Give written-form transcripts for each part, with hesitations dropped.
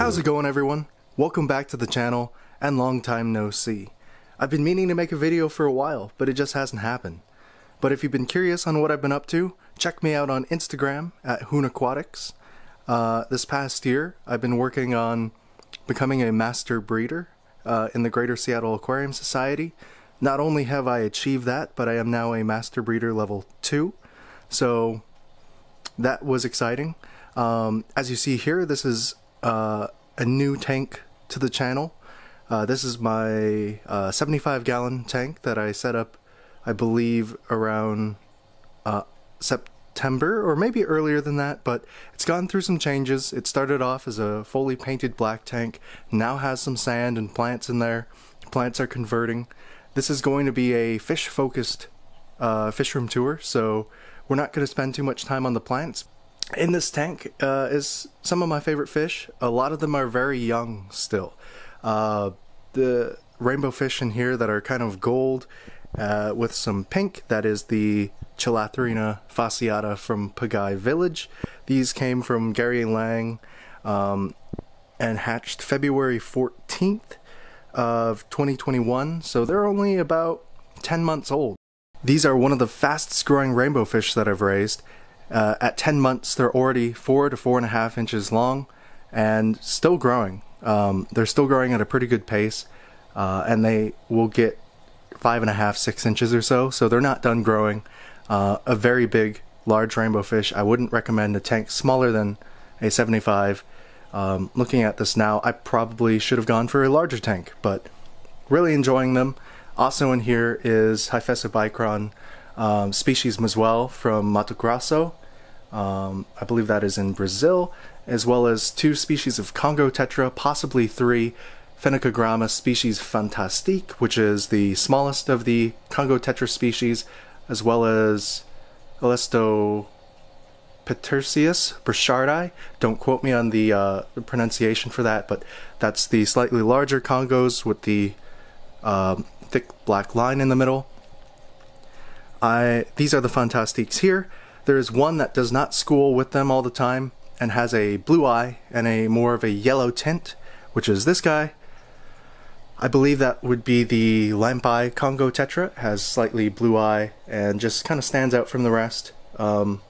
How's it going, everyone? Welcome back to the channel, and long time no see. I've been meaning to make a video for a while, but it just hasn't happened. But if you've been curious on what I've been up to, check me out on Instagram at Hoon Aquatics. This past year, I've been working on becoming a master breeder in the Greater Seattle Aquarium Society. Not only have I achieved that, but I am now a master breeder level 2. So that was exciting. As you see here, this is a new tank to the channel. This is my 75-gallon tank that I set up, I believe, around September, or maybe earlier than that, but it's gone through some changes. It started off as a fully painted black tank, now has some sand and plants in there. Plants are converting. This is going to be a fish-focused fish room tour, so we're not going to spend too much time on the plants. In this tank is some of my favorite fish. A lot of them are very young still. The rainbow fish in here that are kind of gold with some pink, that is the Chilatherina Fasciata from Pagai village. These came from Gary Lang and hatched February 14th of 2021, so they're only about 10 months old. These are one of the fastest growing rainbow fish that I've raised. At 10 months, they're already 4 to 4.5 inches long and still growing. They're still growing at a pretty good pace, and they will get 5.5, 6 inches or so, so they're not done growing. A very big, large rainbow fish. I wouldn't recommend a tank smaller than a 75. Looking at this now, I probably should have gone for a larger tank, but really enjoying them. Also in here is Hyphessobrycon species Mzuel from Mato Grosso. I believe that is in Brazil, as well as 2 species of Congo Tetra, possibly 3. Phenacogrammus species Fantastique, which is the smallest of the Congo Tetra species, as well as Alestopetersius Brichardi. Don't quote me on the pronunciation for that, but that's the slightly larger Congos with the thick black line in the middle. These are the Fantastiques here. There is one that does not school with them all the time and has a blue eye and a more of a yellow tint, which is this guy. I believe that would be the Lampeye Congo Tetra. It has slightly blue eye and just kind of stands out from the rest. So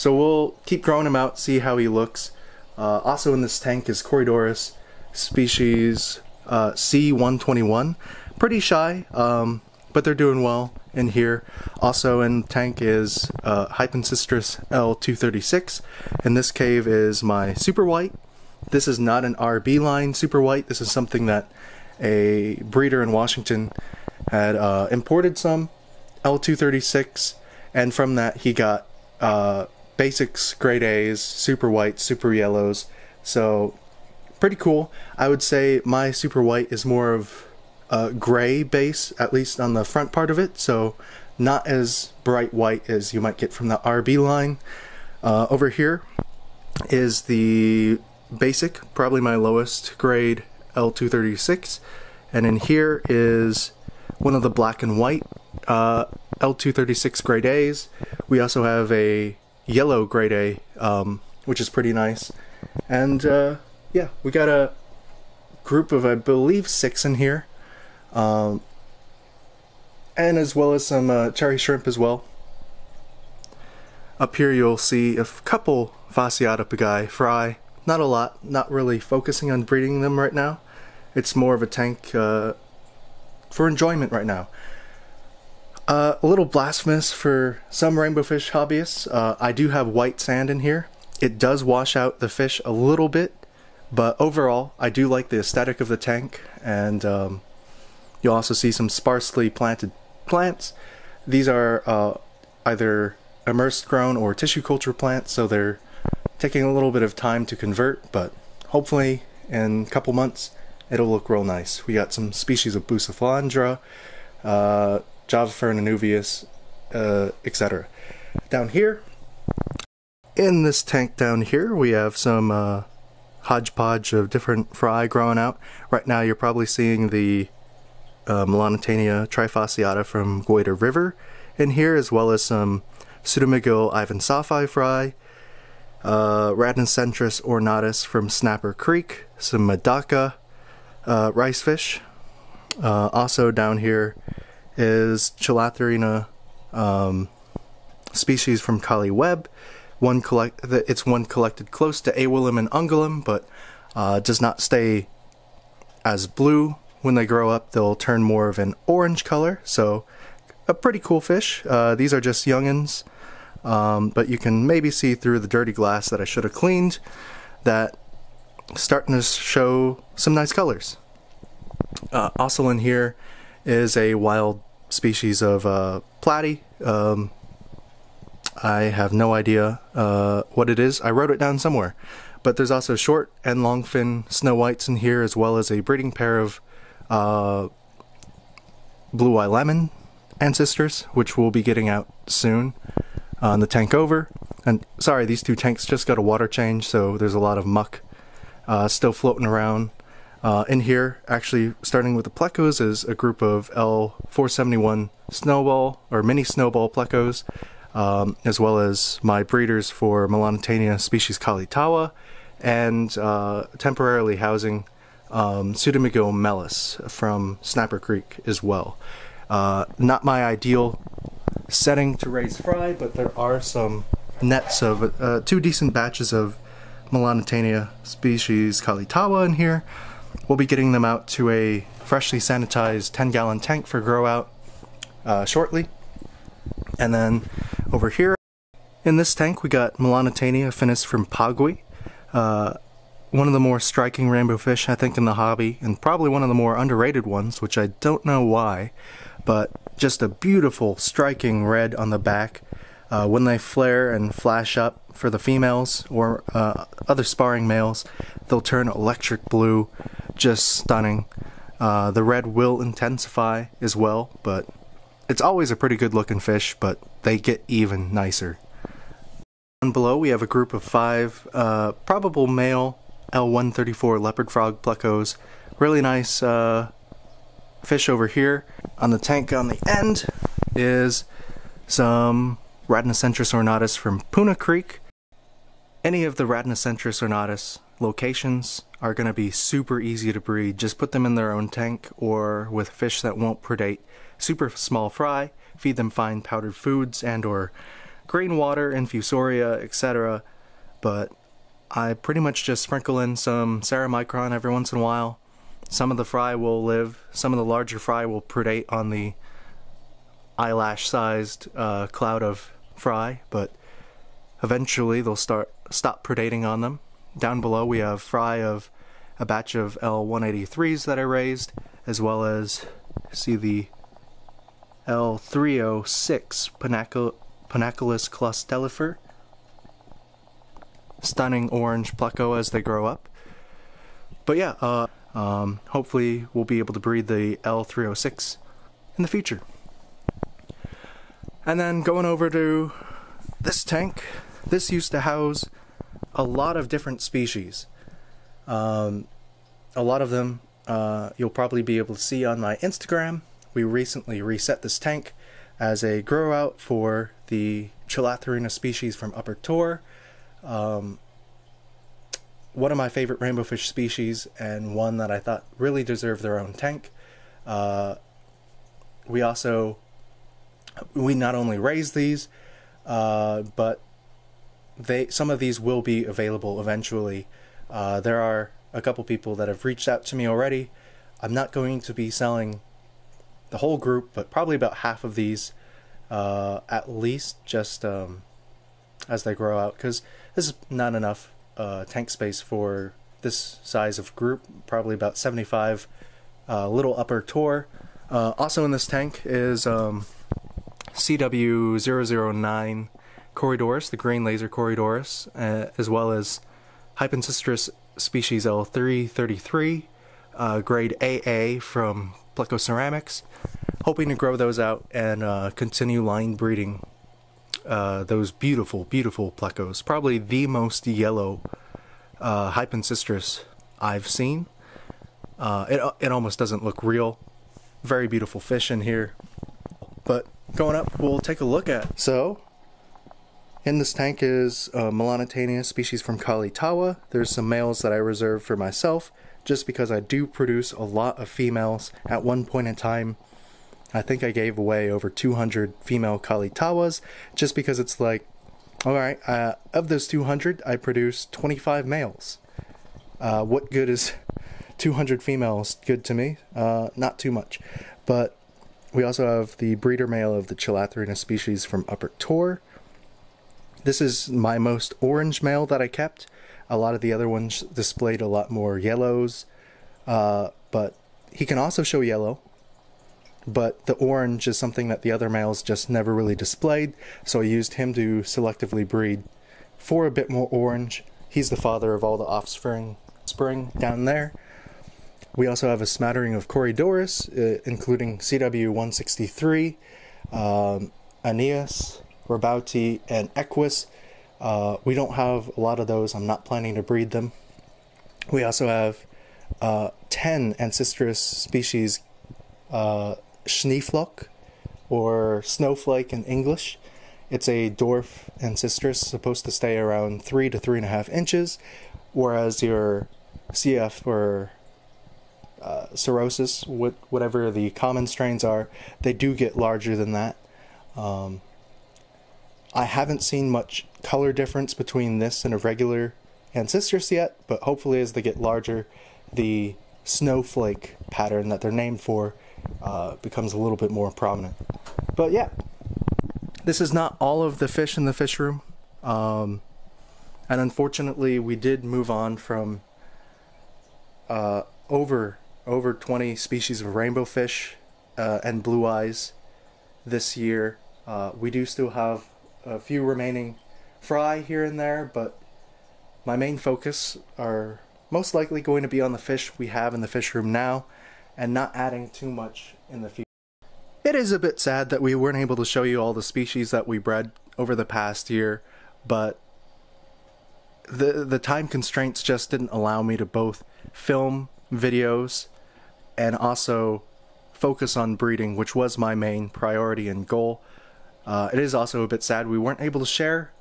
we'll keep growing him out, see how he looks. Also in this tank is Corydoras species C121. Pretty shy, but they're doing well in here. Also in the tank is Hypancistrus L236, and this cave is my super white. This is not an RB line super white. This is something that a breeder in Washington had imported some L236, and from that he got basics, grade A's, super whites, super yellows. So pretty cool. I would say my super white is more of gray base, at least on the front part of it, so not as bright white as you might get from the RB line. Over here is the basic, probably my lowest grade L236, and in here is one of the black and white L236 grade A's. We also have a yellow grade A, which is pretty nice. And yeah, we got a group of, I believe, 6 in here. And as well as some cherry shrimp as well. Up here you'll see a couple Fasciata Pagai fry. Not a lot, not really focusing on breeding them right now. It's more of a tank for enjoyment right now. A little blasphemous for some rainbow fish hobbyists. I do have white sand in here. It does wash out the fish a little bit, but overall I do like the aesthetic of the tank, and you'll also see some sparsely planted plants. These are either immersed grown or tissue culture plants, so they're taking a little bit of time to convert, but hopefully in a couple months it'll look real nice. We got some species of Bucephalandra, Java fern anuvius, etc. Down here, in this tank down here, we have some hodgepodge of different fry growing out. Right now you're probably seeing the Melanotaenia trifasciata from Goiter River in here, as well as some Pseudomugil Ivansoffi fry. Rhadincentrus ornatus from Snapper Creek, some Medaka rice fish. Also down here is Chilatherina species from Kali Webb. It's one collected close to Awhile and Ungulum, but does not stay as blue. When they grow up, they'll turn more of an orange color, so a pretty cool fish. These are just youngins, but you can maybe see through the dirty glass that I should have cleaned that starting to show some nice colors. Also in here is a wild species of platy. I have no idea what it is. I wrote it down somewhere. But there's also short and long fin snow whites in here, as well as a breeding pair of blue eye lemon Ancistrus, which we'll be getting out soon on the tank over. And sorry, these two tanks just got a water change, so there's a lot of muck still floating around. In here, actually starting with the Plecos, is a group of L471 snowball or mini snowball Plecos, as well as my breeders for Melanotaenia species Tawa, and temporarily housing Pseudomugil melis from Snapper Creek as well. Not my ideal setting to raise fry, but there are some nets of two decent batches of Melanotaenia species Tawa in here. We'll be getting them out to a freshly sanitized 10-gallon tank for grow out shortly. And then over here in this tank we got Melanotaenia Affinis from Pagwi. One of the more striking rainbow fish I think in the hobby, and probably one of the more underrated ones, which I don't know why, but just a beautiful striking red on the back. When they flare and flash up for the females or other sparring males, they'll turn electric blue, just stunning. The red will intensify as well, but it's always a pretty good looking fish, but they get even nicer. Down below we have a group of 5 probable male L134 leopard frog Plecos. Really nice fish over here. On the tank on the end is some Rhadinocentrus ornatus from Poona Creek. Any of the Rhadinocentrus ornatus locations are going to be super easy to breed. Just put them in their own tank or with fish that won't predate super small fry, feed them fine powdered foods and or green water, infusoria, etc. But I pretty much just sprinkle in some ceramicron every once in a while. Some of the fry will live, some of the larger fry will predate on the eyelash sized cloud of fry, but eventually they'll stop predating on them. Down below we have fry of a batch of L183s that I raised, as well as see the L306 Panaculus clustellifer. Stunning orange pleco as they grow up. But yeah, hopefully we'll be able to breed the L306 in the future. And then going over to this tank, this used to house a lot of different species. A lot of them you'll probably be able to see on my Instagram. We recently reset this tank as a grow out for the Chilatherina species from Upper Tor. One of my favorite rainbow fish species, and one that I thought really deserved their own tank. We not only raise these, but some of these will be available eventually. There are a couple people that have reached out to me already. I'm not going to be selling the whole group, but probably about half of these at least, just as they grow out, because this is not enough tank space for this size of group. Probably about 75 little Upper Tor. Also in this tank is CW009 Corydoras, the green laser Corydoras, as well as Hypancistrus species L333, grade AA from Plecos Ceramics. Hoping to grow those out and continue line breeding those beautiful, beautiful Plecos. Probably the most yellow Hypancistrus I've seen. It almost doesn't look real. Very beautiful fish in here. But going up, we'll take a look at. So, In this tank is Melanotaenia species from Tawa. There's some males that I reserve for myself, just because I do produce a lot of females. At one point in time, I think I gave away over 200 female Tawas, just because it's like, alright, of those 200, I produced 25 males. What good is 200 females good to me? Not too much. But we also have the breeder male of the Chilatherina species from Upper Tor. This is my most orange male that I kept. A lot of the other ones displayed a lot more yellows, but he can also show yellow. But the orange is something that the other males just never really displayed, so I used him to selectively breed for a bit more orange. He's the father of all the offspring down there. We also have a smattering of Corydoras, including CW163, Aeneas, Rabauti, and Equus. We don't have a lot of those. I'm not planning to breed them. We also have 10 Ancistrus species, Schneeflocke, or snowflake in English. It's a dwarf Ancistrus, supposed to stay around 3 to 3.5 inches, whereas your CF or cirrhosis, whatever the common strains are, they do get larger than that. I haven't seen much color difference between this and a regular Ancistrus yet, but hopefully as they get larger, the snowflake pattern that they're named for becomes a little bit more prominent. But yeah, this is not all of the fish in the fish room, and unfortunately we did move on from over 20 species of rainbow fish and blue eyes this year. We do still have a few remaining fry here and there, but my main focus are most likely going to be on the fish we have in the fish room now, and not adding too much in the future. It is a bit sad that we weren't able to show you all the species that we bred over the past year, but the time constraints just didn't allow me to both film videos and also focus on breeding, which was my main priority and goal. It is also a bit sad we weren't able to share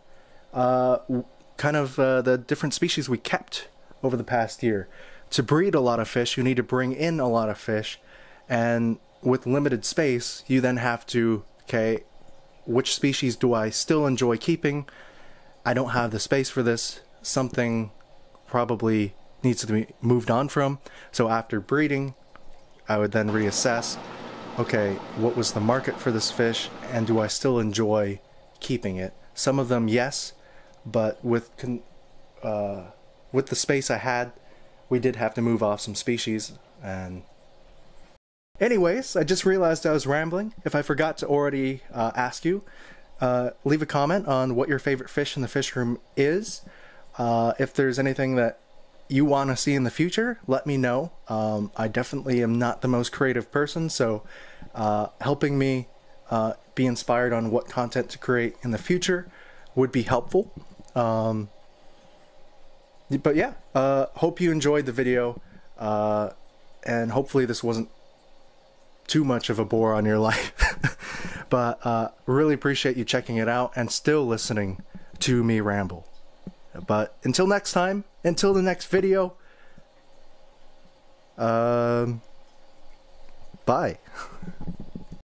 the different species we kept over the past year. To breed a lot of fish, you need to bring in a lot of fish, and with limited space, you then have to, okay, which species do I still enjoy keeping? I don't have the space for this. Something probably needs to be moved on from. So after breeding, I would then reassess, okay, what was the market for this fish, and do I still enjoy keeping it? Some of them, yes, but with the space I had, we did have to move off some species. And anyways, I just realized I was rambling. If I forgot to already ask you, leave a comment on what your favorite fish in the fish room is. If there's anything that you want to see in the future, let me know. I definitely am not the most creative person, so helping me be inspired on what content to create in the future would be helpful. But yeah, hope you enjoyed the video, and hopefully this wasn't too much of a bore on your life. But really appreciate you checking it out and still listening to me ramble. But until next time, until the next video, bye.